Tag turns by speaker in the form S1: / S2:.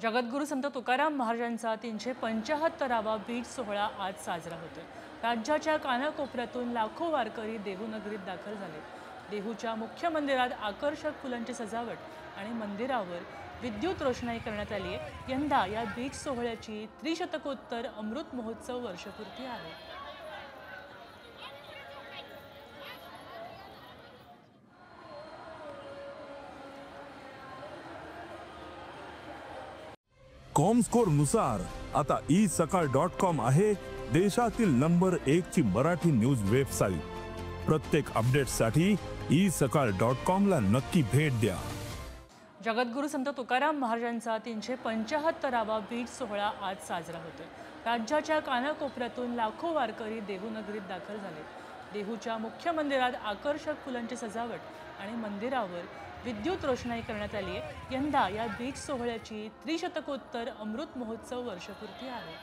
S1: जगद्गुरू संत तुकाराम महाराजांचा 375वा बीज सोहळा आज साजरा होतोय। राज्याच्या कानाकोपऱ्यातून लाखो वारकरी देहूनगरीत दाखल झाले। देहूच्या मुख्य मंदिरात आकर्षक फुलांची सजावट आणि मंदिरावर विद्युत रोषणाई करण्यात आली आहे। यंदा या बीज सोहळ्याची त्रिशतकोत्तर अमृत महोत्सव वर्षपूर्ती आहे।
S2: कॉमस्कोर नुसार आता isakal.com आहे देशातील नंबर 1 ची मराठी न्यूज वेबसाईट। प्रत्येक अपडेटसाठी isakal.com ला नक्की भेट द्या।
S1: जगद्गुरू संत तुकाराम महाराजांचा 375वा बीज सोहळा आज साजरा होतोय। राज्याच्या कानाकोपऱ्यातून लाखो वारकरी देहूनगरीत दाखल झाले। देहूच्या मुख्य मंदिरात आकर्षक फुलांची सजावट आणि मंदिरावर विद्युत रोषणाई करण्यात आली आहे। यंदा या बीज सोहळ्याची त्रिशतकोत्तर अमृत महोत्सव वर्षपूर्ती आहे।